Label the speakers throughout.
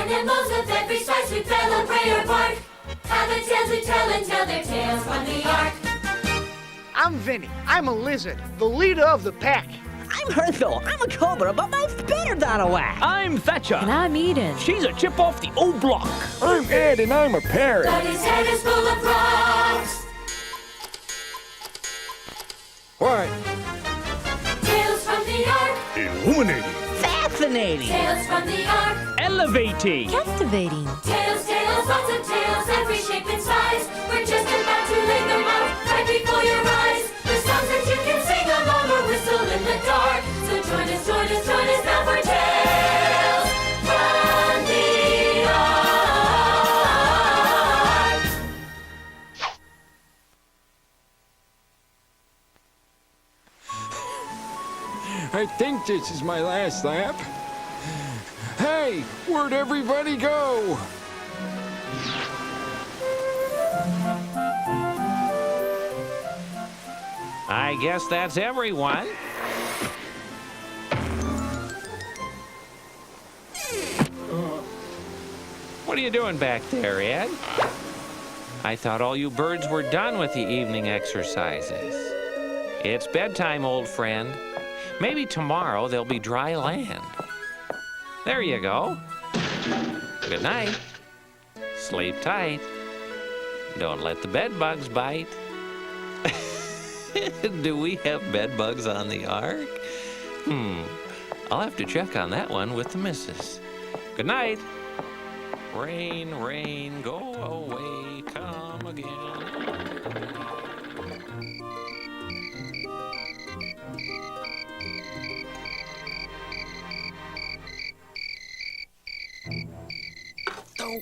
Speaker 1: Animals of every size who tell and pray or bark have the tales who tell and tell their tales from the ark.
Speaker 2: I'm Vinny. I'm a lizard, the leader of the pack.
Speaker 3: I'm Herschel. I'm a cobra, but my spinner's out of whack.
Speaker 4: I'm Thatcher.
Speaker 5: And I'm Eden.
Speaker 4: She's a chip off the old block.
Speaker 6: I'm Ed, and I'm a parrot.
Speaker 1: But his head is full of rocks.
Speaker 6: What?
Speaker 1: Tales from the ark.
Speaker 6: Illuminating.
Speaker 3: Fascinating.
Speaker 1: Tales from the ark.
Speaker 4: Elevating.
Speaker 5: Captivating.
Speaker 1: Tales, tales, lots of tales, every shape and size. We're just about to lay them out right before your eyes. The songs that you can sing along or whistle in the dark. So join us now for Tales from the Ark.
Speaker 6: I think this is my last lap. Hey, where'd everybody go?
Speaker 7: I guess that's everyone. What are you doing back there, Ed? I thought all you birds were done with the evening exercises. It's bedtime, old friend. Maybe tomorrow there'll be dry land. There you go. Good night. Sleep tight. Don't let the bed bugs bite. Do we have bed bugs on the Ark? I'll have to check on that one with the missus. Good night. Rain, rain, go away, come again.
Speaker 6: Oh.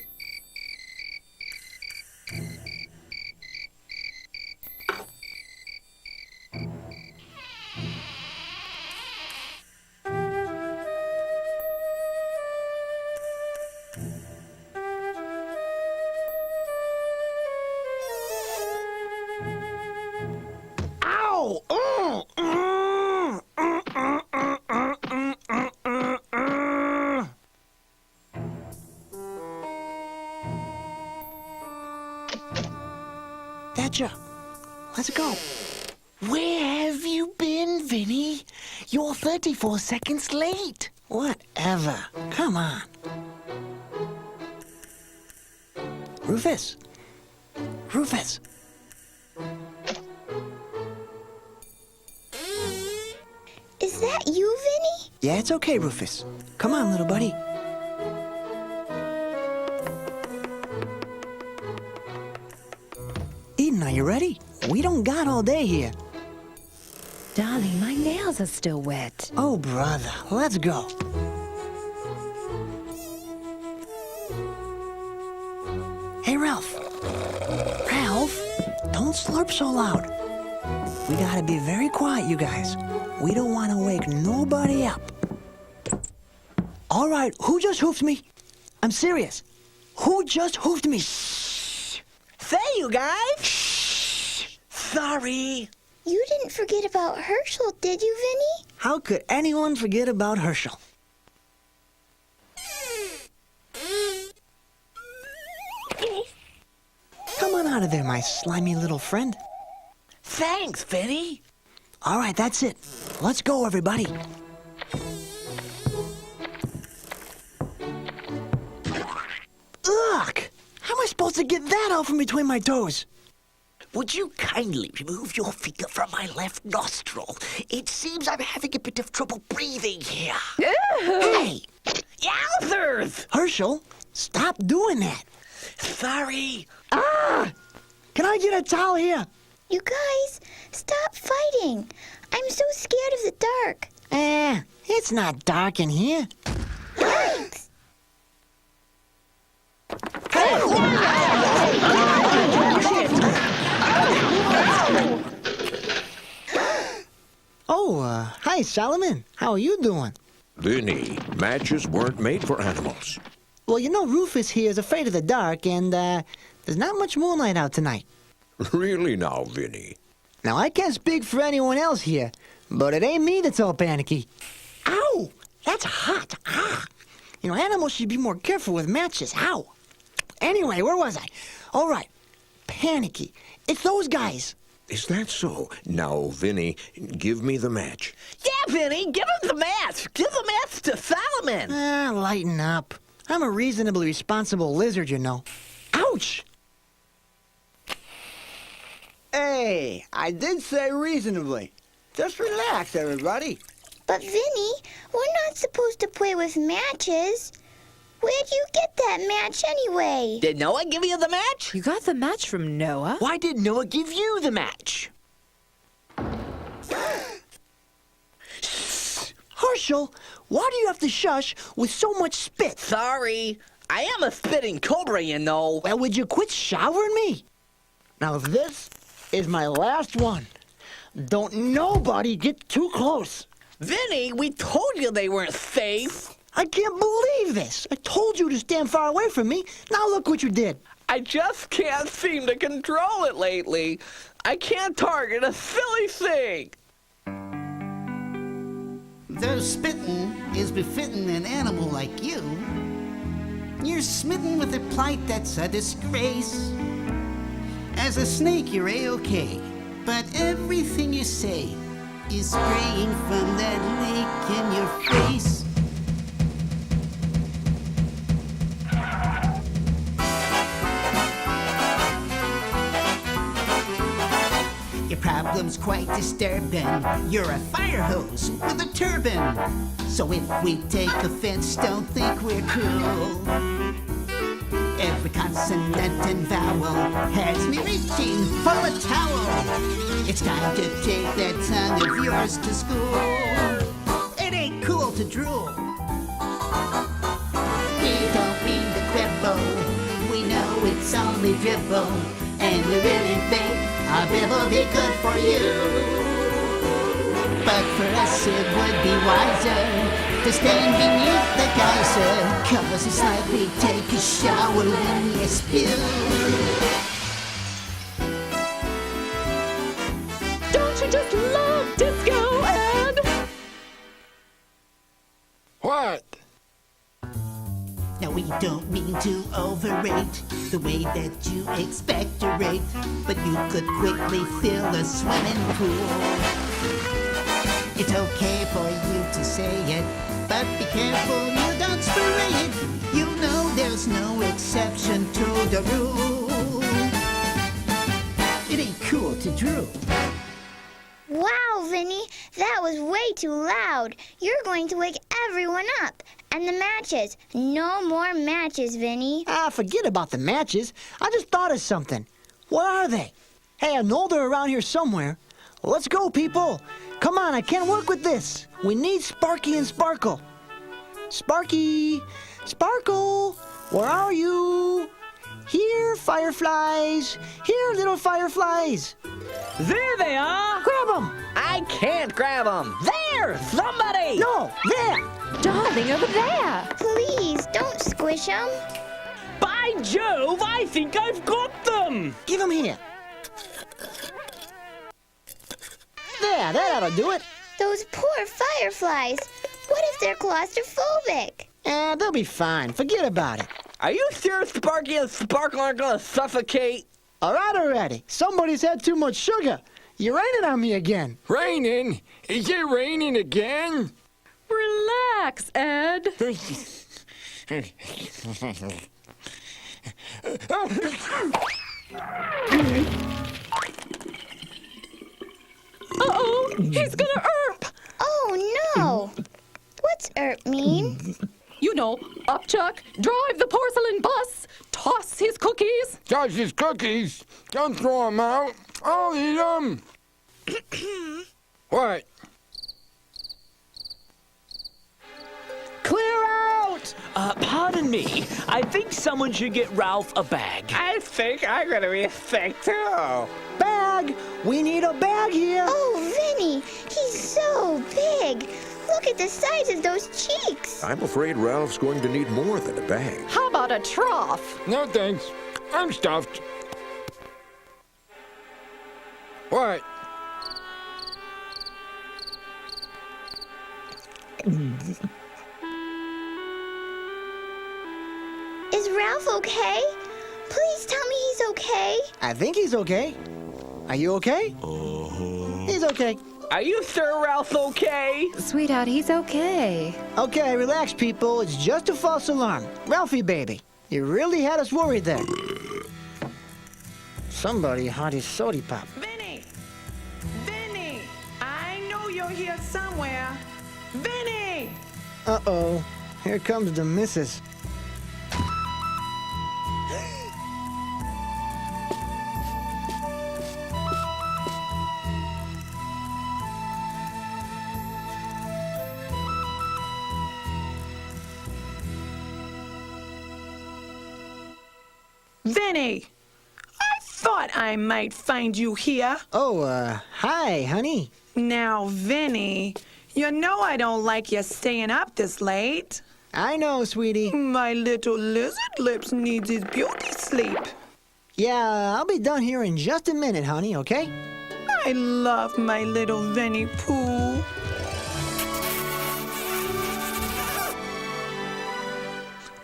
Speaker 2: Thatcher, let's go. Where have you been, Vinny? You're 34 seconds late. Whatever. Come on. Rufus. Rufus.
Speaker 8: Is that you, Vinny?
Speaker 2: Yeah, it's okay, Rufus. Come on, little buddy. Eden, are you ready? We don't got all day here.
Speaker 5: Darling, my nails are still wet.
Speaker 2: Oh, brother, let's go. Hey, Ralph. Ralph, don't slurp so loud. We gotta be very quiet, you guys. We don't want to wake nobody up. All right, who just hoofed me? I'm serious. Who just hoofed me?
Speaker 3: Say, you guys. Shh. Sorry.
Speaker 8: You didn't forget about Herschel, did you, Vinny?
Speaker 2: How could anyone forget about Herschel? Come on out of there, my slimy little friend.
Speaker 3: Thanks, Vinny.
Speaker 2: All right, that's it. Let's go, everybody. Ugh! How am I supposed to get that out from between my toes?
Speaker 3: Would you kindly remove your finger from my left nostril? It seems I'm having a bit of trouble breathing here. Hey! Yowzers!
Speaker 2: Herschel, stop doing that.
Speaker 3: Sorry.
Speaker 2: Ah! Can I get a towel here?
Speaker 8: You guys, stop fighting. I'm so scared of the dark.
Speaker 2: It's not dark in here.
Speaker 8: Yikes!
Speaker 2: Oh, hi, Solomon. How are you doing?
Speaker 9: Vinny, matches weren't made for animals.
Speaker 2: Well, you know Rufus here is afraid of the dark, and there's not much moonlight out tonight.
Speaker 9: Really now, Vinny?
Speaker 2: Now, I can't speak for anyone else here, but it ain't me that's all panicky.
Speaker 3: Ow! That's hot. Ah!
Speaker 2: You know, animals should be more careful with matches. How? Anyway, where was I? All right. Panicky. It's those guys.
Speaker 9: Is that so? Now, Vinny, give me the match.
Speaker 3: Yeah, Vinny, give him the match. Give the match to Solomon.
Speaker 2: Lighten up. I'm a reasonably responsible lizard, you know. Ouch!
Speaker 10: Hey, I did say reasonably. Just relax, everybody.
Speaker 8: But Vinny, we're not supposed to play with matches. Where'd you get that match anyway?
Speaker 3: Did Noah give you the match?
Speaker 5: You got the match from Noah?
Speaker 3: Why did Noah give you the match?
Speaker 2: Herschel, why do you have to shush with so much spit?
Speaker 3: Sorry. I am a spitting cobra, you know.
Speaker 2: Well, would you quit showering me? Now, this is my last one. Don't nobody get too close.
Speaker 3: Vinny, we told you they weren't safe.
Speaker 2: I can't believe this. I told you to stand far away from me. Now look what you did.
Speaker 3: I just can't seem to control it lately. I can't target a silly thing.
Speaker 11: Though spittin' is befitting an animal like you, you're smitten with a plight that's a disgrace. As a snake, you're A-OK, but everything you say is spraying from that lake in your face. Your problem's quite disturbing. You're a fire hose with a turban. So if we take offense, don't think we're cool. Every consonant and vowel has me reaching for a towel. It's time to take that tongue of yours to school. It ain't cool to drool. We don't mean to quibble. We know it's only dribble. And we really think a bit will be good for you. But for us it would be wiser to stand beneath the geyser, 'cause it's like we take a shower when you spill.
Speaker 5: Don't you just love disco, Ed?
Speaker 6: What?
Speaker 11: Now we don't mean to overrate the way that you expectorate, but you could quickly fill a swimming pool. It's okay for you to say it, but be careful you don't spray it. You know there's no exception to the rule. It ain't cool to drool.
Speaker 8: Wow, Vinny, that was way too loud. You're going to wake everyone up. And the matches. No more matches, Vinny.
Speaker 2: Forget about the matches. I just thought of something. Where are they? Hey, I know they're around here somewhere. Let's go, people. Come on, I can't work with this. We need Sparky and Sparkle. Sparky, Sparkle, where are you? Here, fireflies. Here, little fireflies.
Speaker 4: There they are!
Speaker 2: Grab them.
Speaker 3: I can't grab them. There! Somebody!
Speaker 2: No, there.
Speaker 5: Darling, over there.
Speaker 8: Please, don't squish them.
Speaker 4: By Jove, I think I've got them!
Speaker 2: Give them here. There, that ought to do it.
Speaker 8: Those poor fireflies. What if they're claustrophobic?
Speaker 2: They'll be fine. Forget about it.
Speaker 3: Are you sure Sparky and Sparkle aren't gonna suffocate?
Speaker 2: All right already. Somebody's had too much sugar. You're raining on me again.
Speaker 6: Raining? Is it raining again?
Speaker 5: Relax, Ed. Uh-oh, he's gonna erp.
Speaker 8: Oh, no. What's ERP mean?
Speaker 5: You know, upchuck, drive the porcelain bus, toss his cookies.
Speaker 6: Toss his cookies. Don't throw them out. I'll eat them. What?
Speaker 4: Clear out! Pardon me. I think someone should get Ralph a bag.
Speaker 7: I think I'm gonna be sick too.
Speaker 2: Bag! We need a bag here.
Speaker 8: Oh, Vinny, he's so big. Look at the size of those cheeks.
Speaker 9: I'm afraid Ralph's going to need more than a bag.
Speaker 5: How about a trough?
Speaker 6: No thanks. I'm stuffed. What?
Speaker 8: okay? Please tell me he's okay.
Speaker 10: I think he's okay. Are you okay? He's okay.
Speaker 4: Are you sure Ralph's okay?
Speaker 5: Sweetheart, he's okay.
Speaker 10: Okay, relax, people. It's just a false alarm. Ralphie, baby, you really had us worried there. Somebody had his sody pop.
Speaker 12: Vinny! Vinny! I know you're here somewhere. Vinny!
Speaker 10: Uh-oh. Here comes the missus.
Speaker 12: Vinny! I thought I might find you here.
Speaker 10: Oh, hi, honey.
Speaker 12: Now, Vinny, you know I don't like you staying up this late.
Speaker 10: I know, sweetie.
Speaker 12: My little lizard lips needs his beauty sleep.
Speaker 10: Yeah, I'll be done here in just a minute, honey, okay?
Speaker 12: I love my little Vinny Pooh.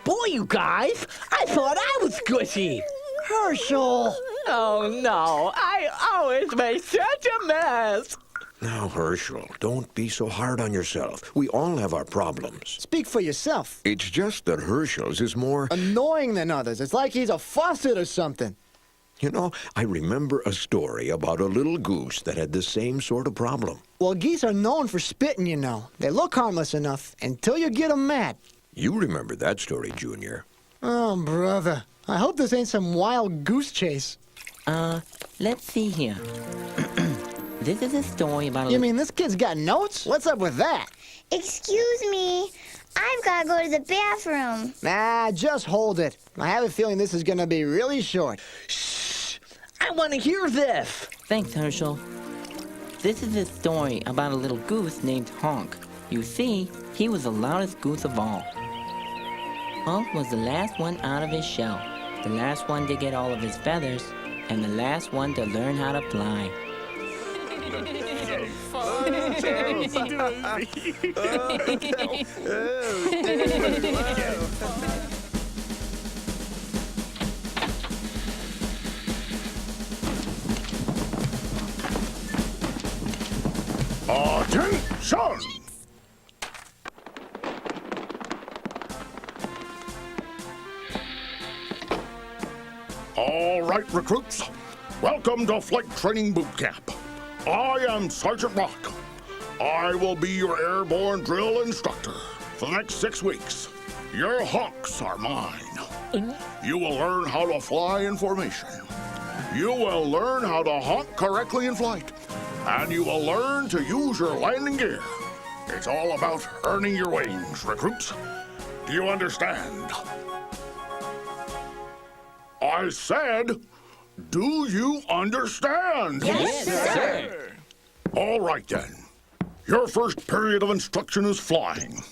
Speaker 4: Boy, you guys, I thought I was squishy.
Speaker 10: Herschel!
Speaker 4: Oh, no. I always make such a mess.
Speaker 9: Now, Herschel, don't be so hard on yourself. We all have our problems.
Speaker 10: Speak for yourself.
Speaker 9: It's just that Herschel's is more...
Speaker 10: Annoying than others. It's like he's a faucet or something.
Speaker 9: You know, I remember a story about a little goose that had the same sort of problem.
Speaker 10: Well, geese are known for spitting, you know. They look harmless enough until you get them mad.
Speaker 9: You remember that story, Junior.
Speaker 10: Oh, brother. I hope this ain't some wild goose chase.
Speaker 13: Let's see here. This is a story about
Speaker 10: You mean this kid's got notes? What's up with that?
Speaker 8: Excuse me. I've got to go to the bathroom.
Speaker 10: Nah, just hold it. I have a feeling this is gonna be really short.
Speaker 4: Shh! I want to hear this.
Speaker 13: Thanks, Herschel. This is a story about a little goose named Honk. You see, he was the loudest goose of all. Honk was the last one out of his shell, the last one to get all of his feathers, and the last one to learn how to fly.
Speaker 14: Attention! All right, recruits. Welcome to Flight Training Boot Camp. I am Sergeant Rock. I will be your airborne drill instructor for the next 6 weeks. Your honks are mine. You will learn how to fly in formation. You will learn how to honk correctly in flight. And you will learn to use your landing gear. It's all about earning your wings, recruits. Do you understand? I said, do you understand?
Speaker 1: Yes, sir.
Speaker 14: All right, then. Your first period of instruction is flying.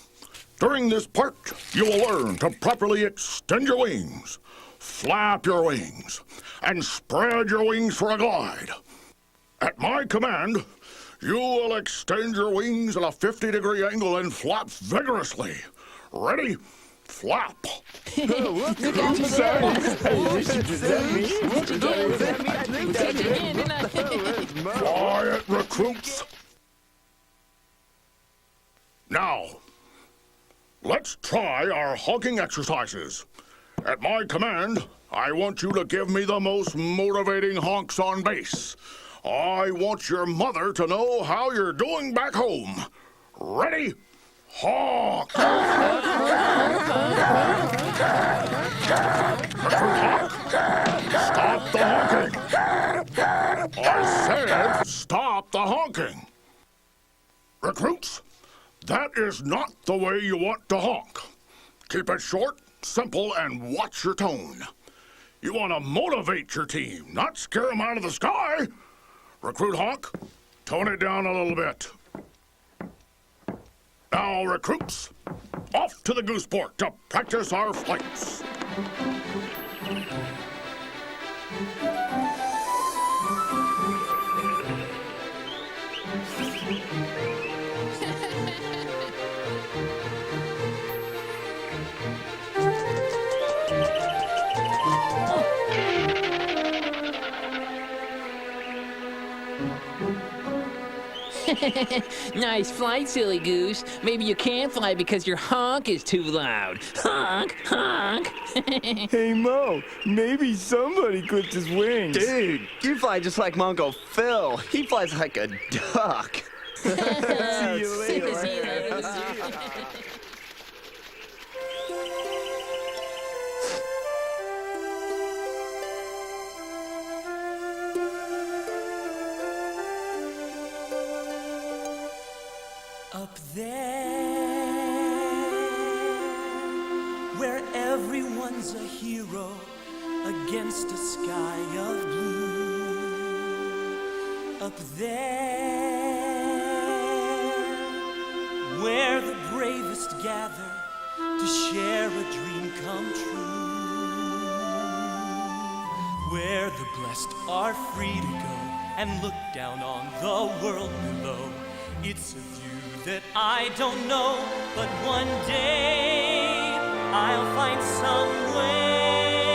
Speaker 14: During this part, you will learn to properly extend your wings, flap your wings, and spread your wings for a glide. At my command, you will extend your wings at a 50-degree angle and flap vigorously. Ready? Flap. Quiet, recruits. Now, let's try our honking exercises. At my command, I want you to give me the most motivating honks on base. I want your mother to know how you're doing back home. Ready? Honk! Stop the honking! I said stop the honking! Recruits, that is not the way you want to honk. Keep it short, simple, and watch your tone. You want to motivate your team, not scare them out of the sky. Recruit Honk, tone it down a little bit. Now, recruits, off to the Gooseport to practice our flights.
Speaker 15: Nice flight, silly goose. Maybe you can't fly because your honk is too loud. Honk, honk.
Speaker 16: Hey, Mo, maybe somebody clipped his wings.
Speaker 17: Dude, you fly just like my Uncle Phil. He flies like a duck.
Speaker 16: See you later.
Speaker 18: Up there, where everyone's a hero against a sky of blue. Up there, where the bravest gather to share a dream come true. Where the blessed are free to go and look down on the world below. It's a view that I don't know, but one day I'll find some way.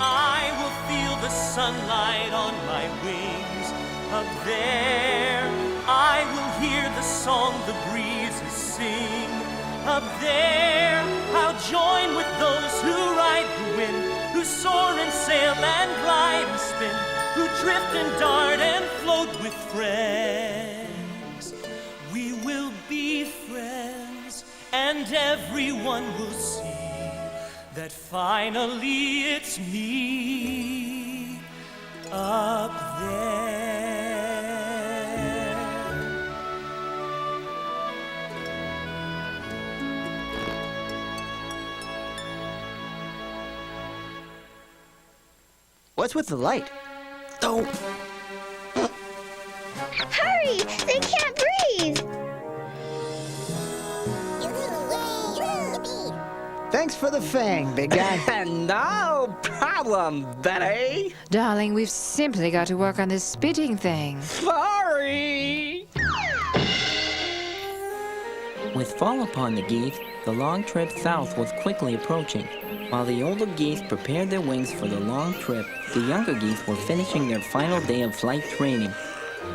Speaker 18: I will feel the sunlight on my wings. Up there, I will hear the song the breezes sing. Up there, I'll join with those who ride the wind, who soar and sail and glide and spin, who drift and dart and float with friends. We will be friends, and everyone will see that finally it's me up there.
Speaker 17: What's with the light?
Speaker 8: Oh! Hurry! They can't breathe!
Speaker 10: Thanks for the fang, big guy.
Speaker 3: No problem, Betty.
Speaker 19: Darling, we've simply got to work on this spitting thing.
Speaker 3: Sorry.
Speaker 13: With fall upon the geese, the long trip south was quickly approaching. While the older geese prepared their wings for the long trip, the younger geese were finishing their final day of flight training.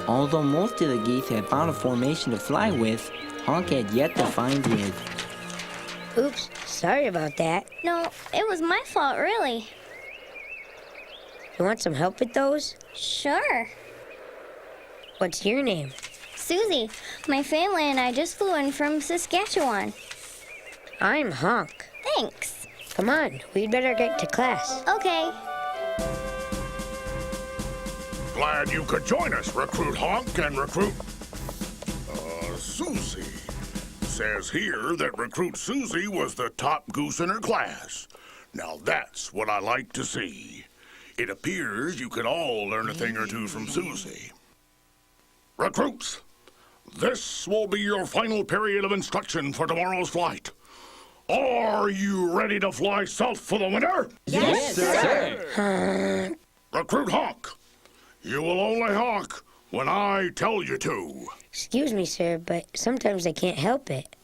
Speaker 13: Although most of the geese had found a formation to fly with, Honk had yet to find his.
Speaker 20: Oops, sorry about that.
Speaker 8: No, it was my fault, really.
Speaker 20: You want some help with those?
Speaker 8: Sure.
Speaker 20: What's your name?
Speaker 8: Susie. My family and I just flew in from Saskatchewan.
Speaker 20: I'm Honk.
Speaker 8: Thanks.
Speaker 20: Come on, we'd better get to class.
Speaker 8: Okay.
Speaker 14: Glad you could join us, Recruit Honk and Recruit... Susie. Says here that Recruit Susie was the top goose in her class. Now that's what I like to see. It appears you can all learn a thing or two from Susie. Recruits, this will be your final period of instruction for tomorrow's flight. Are you ready to fly south for the winter?
Speaker 18: Yes, sir.
Speaker 14: Recruit Honk, you will only honk when I tell you to.
Speaker 20: Excuse me, sir, but sometimes I can't help it.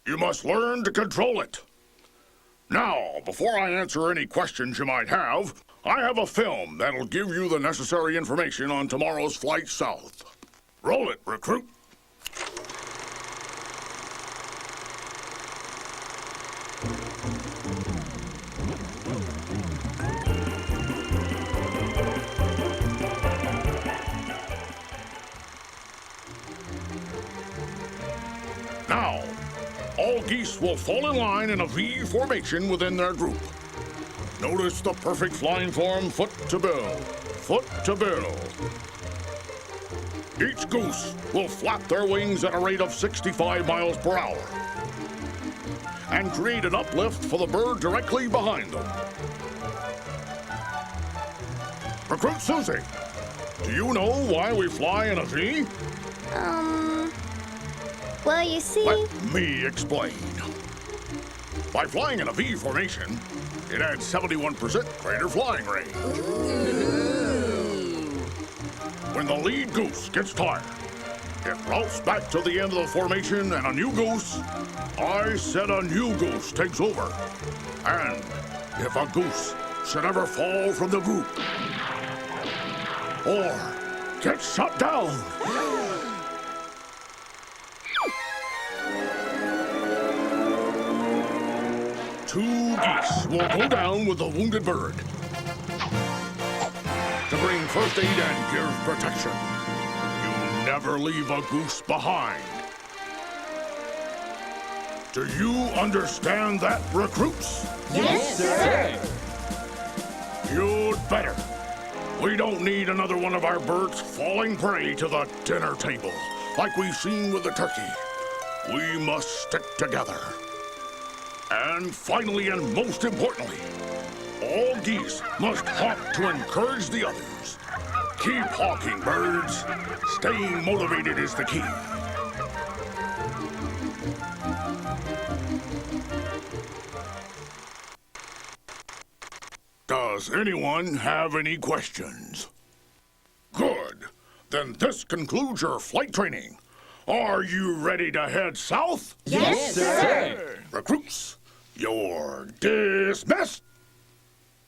Speaker 14: You must learn to control it. Now, before I answer any questions you might have, I have a film that'll give you the necessary information on tomorrow's flight south. Roll it, Recruit. Now, all geese will fall in line in a V formation within their group. Notice the perfect flying form, foot to bill, foot to bill. Each goose will flap their wings at a rate of 65 miles per hour and create an uplift for the bird directly behind them. Recruit Susie, do you know why we fly in a V?
Speaker 8: Well, you see...
Speaker 14: Let me explain. By flying in a V formation, it adds 71% greater flying range. When the lead goose gets tired, it routes back to the end of the formation and a new goose, I said a new goose, takes over. And if a goose should ever fall from the group or get shut down, 2 geese will go down with the wounded bird to bring first aid and give protection. You never leave a goose behind. Do you understand that, recruits?
Speaker 1: Yes, sir.
Speaker 14: You'd better. We don't need another one of our birds falling prey to the dinner table, like we've seen with the turkey. We must stick together. And finally, and most importantly, all geese must honk to encourage the others. Keep honking, birds. Staying motivated is the key. Does anyone have any questions? Good. Then this concludes your flight training. Are you ready to head south?
Speaker 1: Yes, sir.
Speaker 14: Recruits, you're dismissed.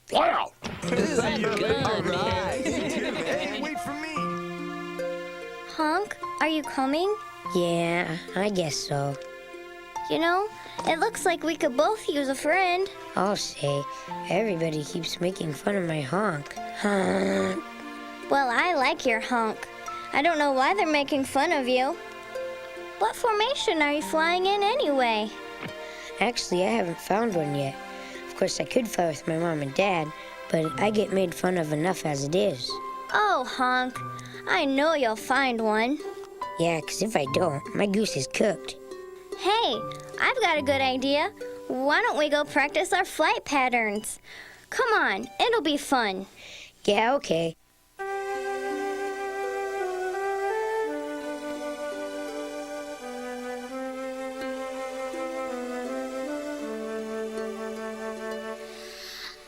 Speaker 14: Fly out.
Speaker 16: Hey, wait for me.
Speaker 8: Honk, are you coming?
Speaker 20: Yeah, I guess so.
Speaker 8: You know, it looks like we could both use a friend.
Speaker 20: I'll say, everybody keeps making fun of my honk. Honk.
Speaker 8: Well, I like your honk. I don't know why they're making fun of you. What formation are you flying in anyway?
Speaker 20: Actually, I haven't found one yet. Of course, I could fly with my mom and dad, but I get made fun of enough as it is.
Speaker 8: Oh, Honk, I know you'll find one.
Speaker 20: Yeah, 'cause if I don't, my goose is cooked.
Speaker 8: Hey, I've got a good idea. Why don't we go practice our flight patterns? Come on, it'll be fun.
Speaker 20: Yeah, okay.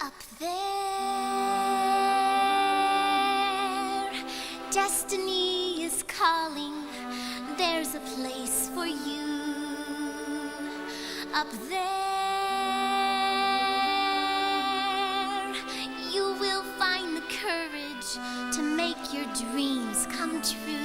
Speaker 1: Up there, destiny is calling. There's a place for you. Up there, you will find the courage to make your dreams come true.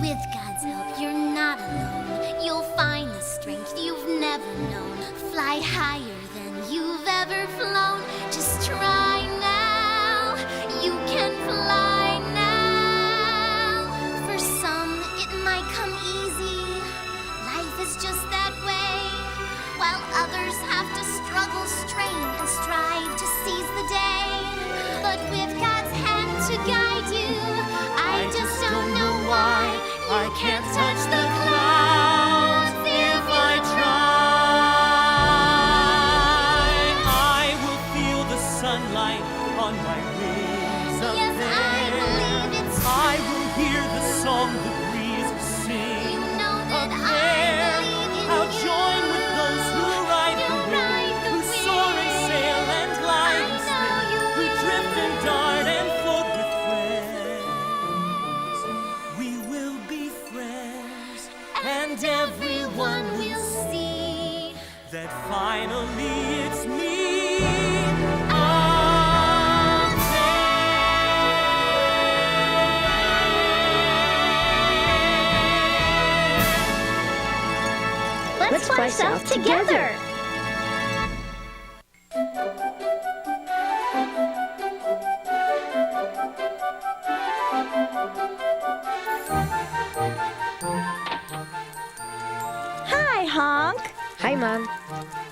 Speaker 1: With God's help, you're not alone. You'll find the strength you've never known. Fly higher than you've ever flown. Just try now. You can fly now. For some, it might come easy. Life is just that way. While others have to struggle, strain, and strive to seize the day. But with God's hand to guide you, I just don't know why I can't touch the clouds if I try.
Speaker 18: I will feel the sunlight on my wings up
Speaker 1: Yes,
Speaker 18: there.
Speaker 1: I believe it's
Speaker 18: I will hear the song the breeze sing.
Speaker 1: You know that
Speaker 18: up
Speaker 1: I
Speaker 18: there.
Speaker 1: believe in
Speaker 18: I'll
Speaker 1: you.
Speaker 18: join with those who ride the wind, who soar and sail and glide and spin, who drift and dart and float with friends. We will be friends, and everyone will see that finally it's me. Up
Speaker 8: Let's fly south together.
Speaker 5: Hi, Honk.
Speaker 20: Hi, Mom.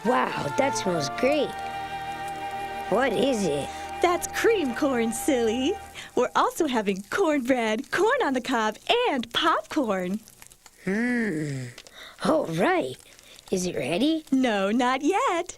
Speaker 20: Wow, that smells great. What is it?
Speaker 21: That's cream corn, silly. We're also having cornbread, corn on the cob, and popcorn.
Speaker 20: Oh, right. Is it ready?
Speaker 21: No, not yet.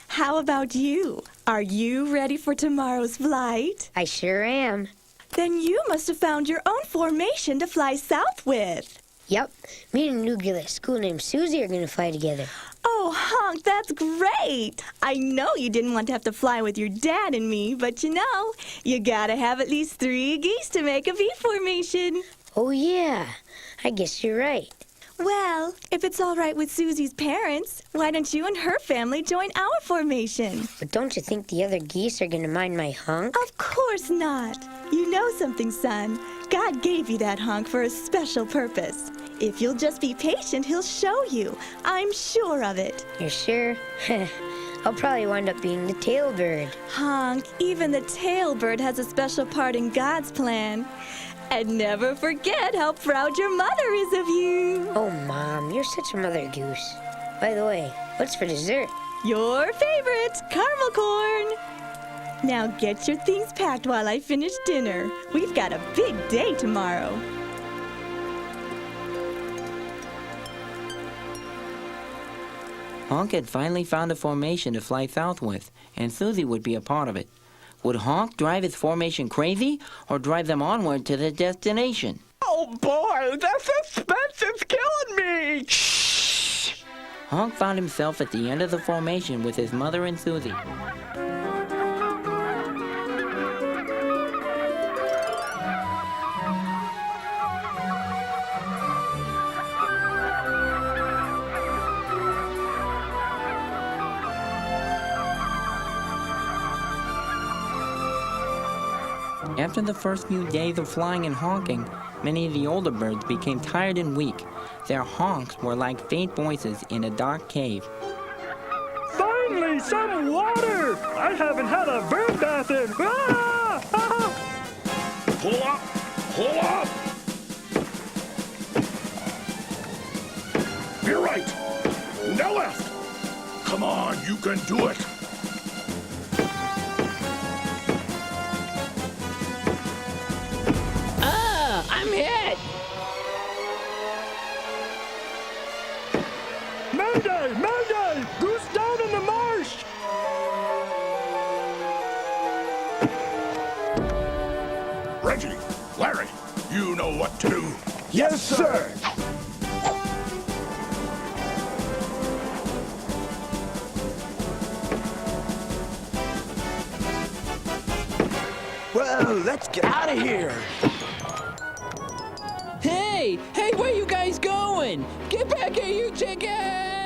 Speaker 21: How about you? Are you ready for tomorrow's flight?
Speaker 20: I sure am.
Speaker 21: Then you must have found your own formation to fly south with.
Speaker 20: Yep. Me and a new girl at school named Susie are going to fly together.
Speaker 21: Oh, Honk, that's great. I know you didn't want to have to fly with your dad and me, but you know, you gotta have at least 3 geese to make a V formation.
Speaker 20: Oh, yeah. I guess you're right.
Speaker 21: Well, if it's all right with Susie's parents, why don't you and her family join our formation?
Speaker 20: But don't you think the other geese are going to mind my honk?
Speaker 21: Of course not. You know something, son. God gave you that honk for a special purpose. If you'll just be patient, he'll show you. I'm sure of it.
Speaker 20: You're sure? I'll probably wind up being the tailbird.
Speaker 21: Honk, even the tailbird has a special part in God's plan. And never forget how proud your mother is of you.
Speaker 20: Oh, Mom, you're such a mother goose. By the way, what's for dessert?
Speaker 21: Your favorite, caramel corn. Now get your things packed while I finish dinner. We've got a big day tomorrow.
Speaker 13: Honk had finally found a formation to fly south with, and Susie would be a part of it. Would Honk drive his formation crazy, or drive them onward to their destination?
Speaker 16: Oh boy, the suspense is killing me!
Speaker 13: Shh! Honk found himself at the end of the formation with his mother and Susie. After the first few days of flying and honking, many of the older birds became tired and weak. Their honks were like faint voices in a dark cave.
Speaker 16: Finally, some water! I haven't had a bird bath in... Ah!
Speaker 14: Pull up! Pull up! You're right! Now left! Come on, you can do it!
Speaker 15: I'm hit!
Speaker 16: Mayday! Mayday! Goose down in the marsh!
Speaker 14: Reggie, Larry, you know what to do.
Speaker 16: Yes, sir!
Speaker 17: Well, let's get out of here.
Speaker 15: Hey, where you guys going? Get back here, you chicken!